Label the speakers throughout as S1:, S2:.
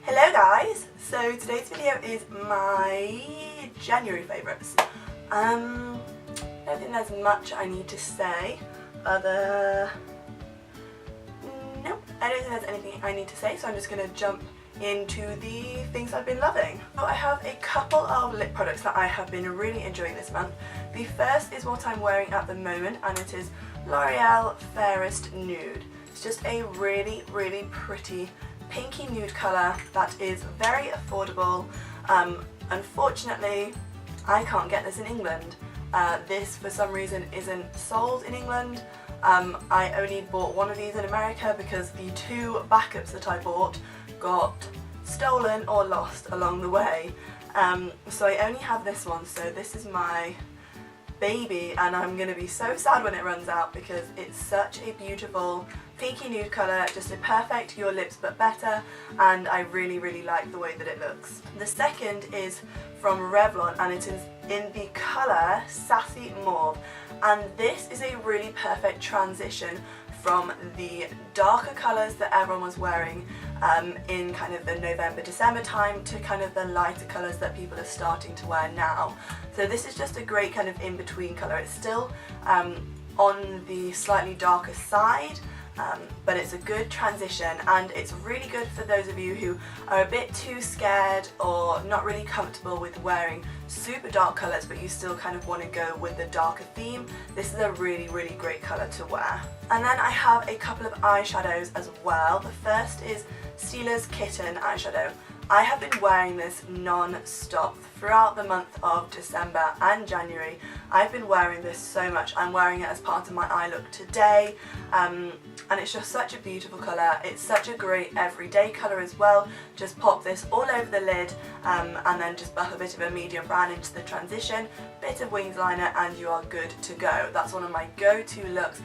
S1: Hello guys! So today's video is my January favourites. I don't think there's much I need to say nope, I don't think there's anything I need to say, so I'm just going to jump into the things I've been loving. So I have a couple of lip products that I have been really enjoying this month. The first is what I'm wearing at the moment, and it is L'Oreal Fairest Nude. It's just a really pretty pinky nude colour that is very affordable. Unfortunately, I can't get this in England. This for some reason isn't sold in England. I only bought one of these in America because the two backups that I bought got stolen or lost along the way. So I only have this one, so this is my baby, and I'm going to be so sad when it runs out because it's such a beautiful pinky nude colour, just a perfect your lips but better, and I really like the way that it looks. The second is from Revlon, and it is in the colour Sassy Mauve, and this is a really perfect transition from the darker colours that everyone was wearing in kind of the November-December time to kind of the lighter colours that people are starting to wear now. So this is just a great kind of in-between colour. It's still on the slightly darker side, but it's a good transition, and it's really good for those of you who are a bit too scared or not really comfortable with wearing super dark colours but you still kind of want to go with the darker theme. This is a really great colour to wear. And then I have a couple of eyeshadows as well. The first is Stila's Kitten eyeshadow. I have been wearing this non-stop throughout the month of December and January. I've been wearing this so much. I'm wearing it as part of my eye look today, and it's just such a beautiful colour. It's such a great everyday colour as well. Just pop this all over the lid and then just buff a bit of a medium brown into the transition, bit of wings liner, and you are good to go. That's one of my go-to looks.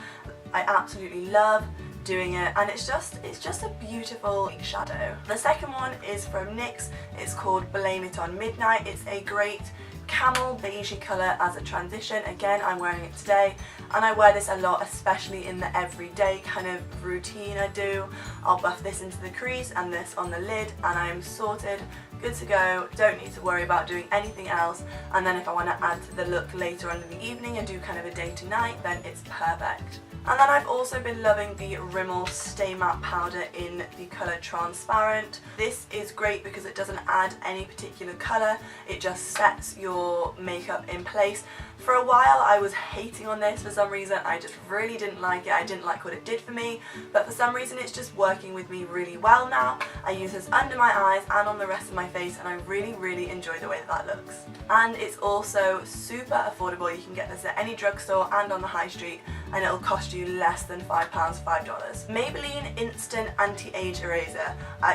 S1: I absolutely love doing it, and it's just a beautiful shadow. The second one is from NYX. It's called Blame It on Midnight. It's a great camel beigey colour as a transition. Again, I'm wearing it today, and I wear this a lot, especially in the everyday kind of routine I do. I'll buff this into the crease and this on the lid, and I'm sorted, good to go, don't need to worry about doing anything else. And then if I want to add to the look later on in the evening and do kind of a day to night, then it's perfect. And then I've also been loving the Rimmel Stay Matte powder in the colour Transparent. This is great because it doesn't add any particular colour, it just sets your makeup in place. For a while I was hating on this for some reason. I just really didn't like it. I didn't like what it did for me, but for some reason it's just working with me really well now. I use this under my eyes and on the rest of my face, and I really enjoy the way that looks. And it's also super affordable. You can get this at any drugstore and on the high street, and it'll cost you less than £5, $5. Maybelline Instant Anti-Age Eraser.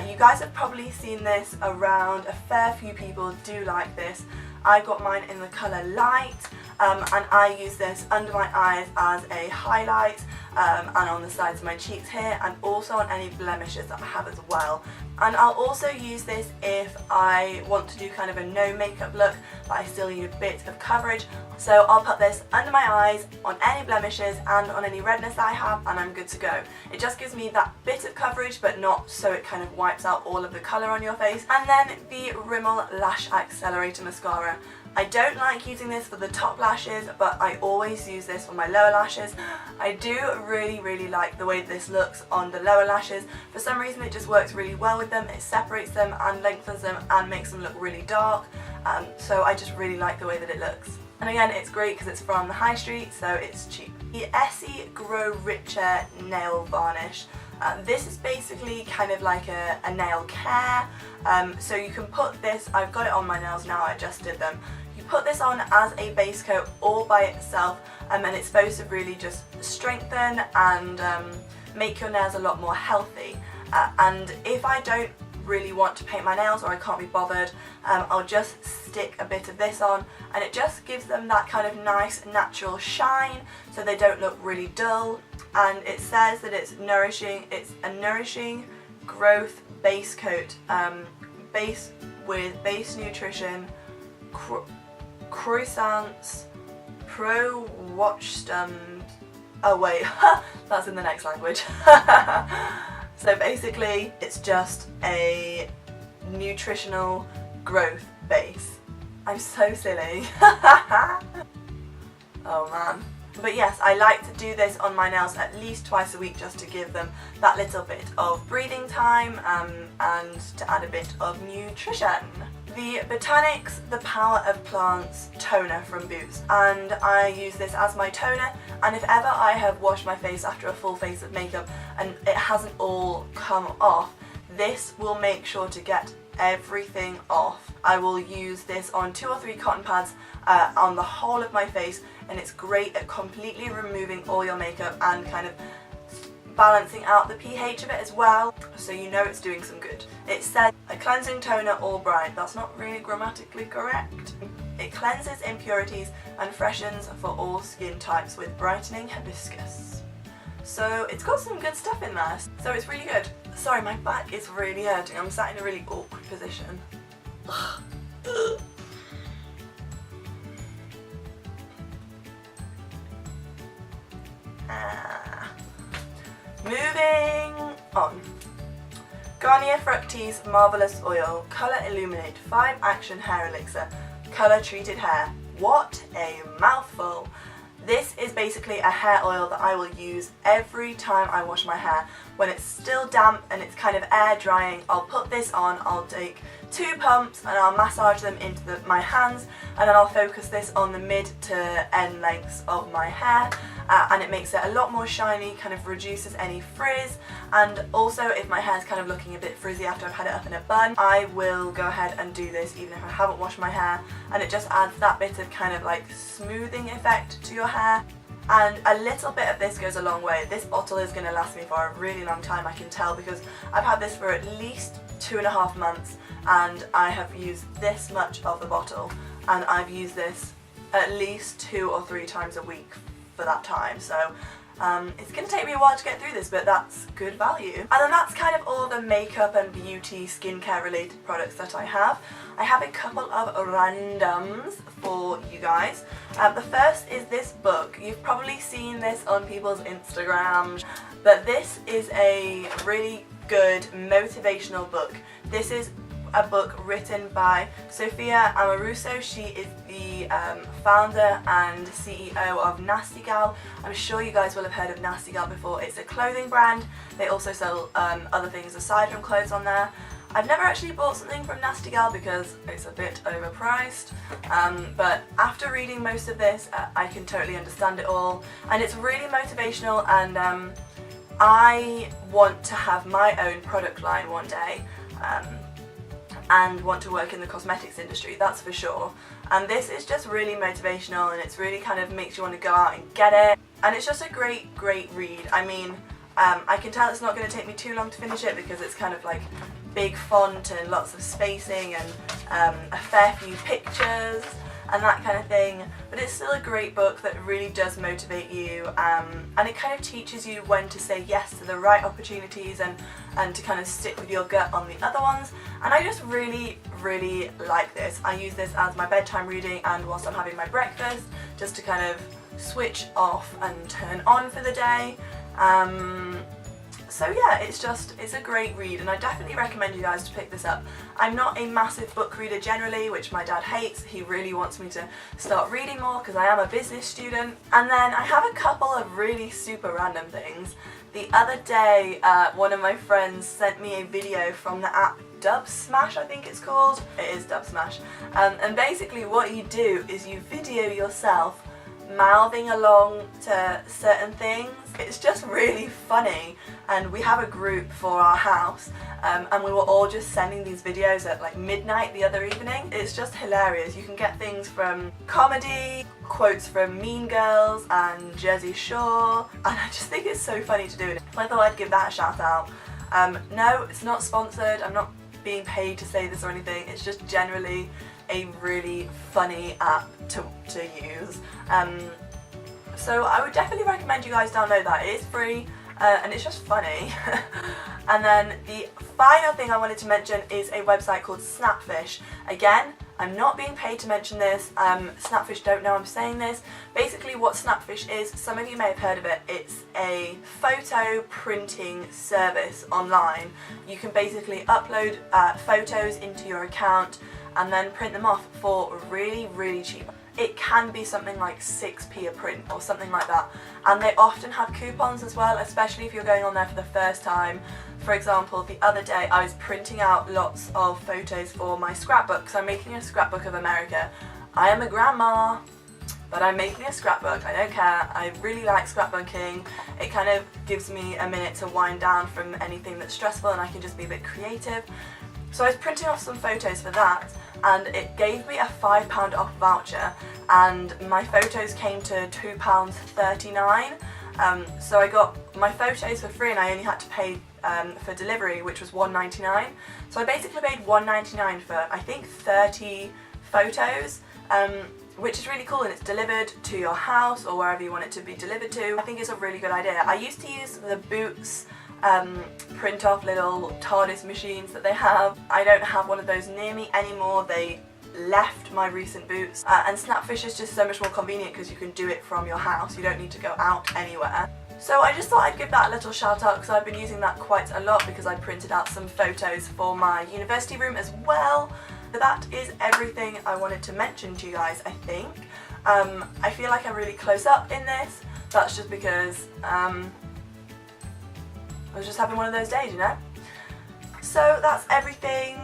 S1: You guys have probably seen this around. A fair few people do like this. I got mine in the colour Light, and I use this under my eyes as a highlight, and on the sides of my cheeks here, and also on any blemishes that I have as well. And I'll also use this if I want to do kind of a no makeup look but I still need a bit of coverage. So I'll put this under my eyes, on any blemishes and on any redness that I have, and I'm good to go. It just gives me that bit of coverage but not so it kind of wipes out all of the colour on your face. And then the Rimmel Lash Accelerator Mascara. I don't like using this for the top lashes, but I always use this for my lower lashes. I do really like the way this looks on the lower lashes. For some reason it just works really well with them. It separates them and lengthens them and makes them look really dark. So I just really like the way that it looks. And again, it's great because it's from the high street, so it's cheap. The Essie Grow Richer Nail Varnish. This is basically kind of like a nail care. So you can put this, I've got it on my nails now, I just did them. You put this on as a base coat all by itself, and it's supposed to really just strengthen and make your nails a lot more healthy. And if I don't really want to paint my nails or I can't be bothered, I'll just stick a bit of this on, and it just gives them that kind of nice natural shine so they don't look really dull. And it says that it's a nourishing growth base coat, base with base nutrition, croissants, pro watch stem. Oh wait, that's in the next language. So basically it's just a nutritional growth base. I'm so silly. Oh man. But yes, I like to do this on my nails at least twice a week just to give them that little bit of breathing time and to add a bit of nutrition. The Botanics The Power of Plants toner from Boots, and I use this as my toner, and if ever I have washed my face after a full face of makeup and it hasn't all come off, this will make sure to get everything off. I will use this on 2 or 3 cotton pads on the whole of my face, and it's great at completely removing all your makeup and kind of balancing out the pH of it as well, so you know it's doing some good. It says a cleansing toner all bright. That's not really grammatically correct. It cleanses impurities and freshens for all skin types with brightening hibiscus. So it's got some good stuff in there, so it's really good. Sorry, my back is really hurting. I'm sat in a really awkward position. Moving on. Garnier Fructis Marvellous Oil Colour Illuminate 5 Action Hair Elixir Colour Treated Hair. What a mouthful! This is basically a hair oil that I will use every time I wash my hair. When it's still damp and it's kind of air drying, I'll put this on, I'll take 2 pumps and I'll massage them into my hands, and then I'll focus this on the mid to end lengths of my hair, and it makes it a lot more shiny, kind of reduces any frizz, and also if my hair's kind of looking a bit frizzy after I've had it up in a bun, I will go ahead and do this even if I haven't washed my hair, and it just adds that bit of kind of like smoothing effect to your hair. And a little bit of this goes a long way. This bottle is going to last me for a really long time, I can tell, because I've had this for at least 2.5 months and I have used this much of the bottle, and I've used this at least 2 or 3 times a week for that time. So it's going to take me a while to get through this, but that's good value. And then that's kind of all the makeup and beauty, skincare related products that I have. I have a couple of randoms for you guys. The first is this book. You've probably seen this on people's Instagram, but this is a really good motivational book. This is a book written by Sophia Amoruso. She is the founder and CEO of Nasty Gal. I'm sure you guys will have heard of Nasty Gal before. It's a clothing brand. They also sell other things aside from clothes on there. I've never actually bought something from Nasty Gal because it's a bit overpriced, but after reading most of this, I can totally understand it all, and it's really motivational, and I want to have my own product line one day, and want to work in the cosmetics industry, that's for sure. And this is just really motivational, and it's really kind of makes you want to go out and get it, and it's just a great read. I mean, I can tell it's not going to take me too long to finish it because it's kind of like big font and lots of spacing and a fair few pictures and that kind of thing, but it's still a great book that really does motivate you, and it kind of teaches you when to say yes to the right opportunities and to kind of stick with your gut on the other ones. And I just really like this. I use this as my bedtime reading and whilst I'm having my breakfast, just to kind of switch off and turn on for the day. So yeah, it's a great read, and I definitely recommend you guys to pick this up. I'm not a massive book reader generally, which my dad hates. He really wants me to start reading more because I am a business student. And then I have a couple of really super random things. The other day, one of my friends sent me a video from the app Dubsmash, I think it's called. It is Dubsmash. And basically what you do is you video yourself mouthing along to certain things. It's just really funny, and we have a group for our house, and we were all just sending these videos at like midnight the other evening. It's just hilarious. You can get things from comedy, quotes from Mean Girls and Jersey Shore, and I just think it's so funny to do it. I thought I'd give that a shout out. No, it's not sponsored. I'm not being paid to say this or anything. It's just generally a really funny app to use. So I would definitely recommend you guys download that. It is free and it's just funny. And then the final thing I wanted to mention is a website called Snapfish. Again, I'm not being paid to mention this. Snapfish don't know I'm saying this. Basically what Snapfish is, some of you may have heard of it, it's a photo printing service online. You can basically upload photos into your account and then print them off for really, really cheap. It can be something like 6p a print or something like that, and they often have coupons as well, especially if you're going on there for the first time. For example, the other day I was printing out lots of photos for my scrapbook, because I'm making a scrapbook of America. I am a grandma, but I'm making a scrapbook. I don't care. I really like scrapbooking. It kind of gives me a minute to wind down from anything that's stressful and I can just be a bit creative. So I was printing off some photos for that, and it gave me a £5 off voucher, and my photos came to £2.39. So I got my photos for free and I only had to pay for delivery, which was £1.99. So I basically paid £1.99 for I think 30 photos, which is really cool, and it's delivered to your house or wherever you want it to be delivered to. I think it's a really good idea. I used to use the Boots print off little TARDIS machines that they have. I don't have one of those near me anymore. They left my recent Boots, and Snapfish is just so much more convenient because you can do it from your house. You don't need to go out anywhere. So I just thought I'd give that a little shout out because I've been using that quite a lot, because I printed out some photos for my university room as well. So that is everything I wanted to mention to you guys, I think. I feel like I'm really close up in this. That's just because I was just having one of those days, you know? So that's everything.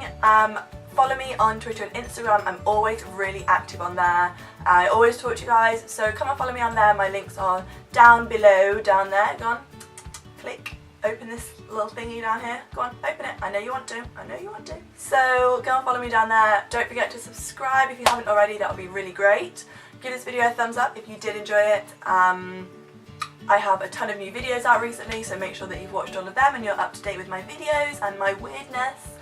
S1: Follow me on Twitter and Instagram. I'm always really active on there. I always talk to you guys, so come and follow me on there. My links are down below, down there. Go on, click, open this little thingy down here. Go on, open it. I know you want to. I know you want to. So go and follow me down there. Don't forget to subscribe if you haven't already. That would be really great. Give this video a thumbs up if you did enjoy it. I have a ton of new videos out recently, so make sure that you've watched all of them and you're up to date with my videos and my weirdness.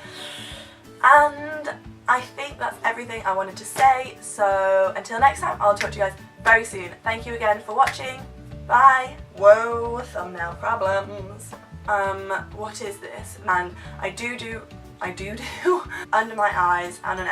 S1: And I think that's everything I wanted to say, so until next time, I'll talk to you guys very soon. Thank you again for watching. Bye. Whoa, thumbnail problems. What is this? And I do under my eyes and on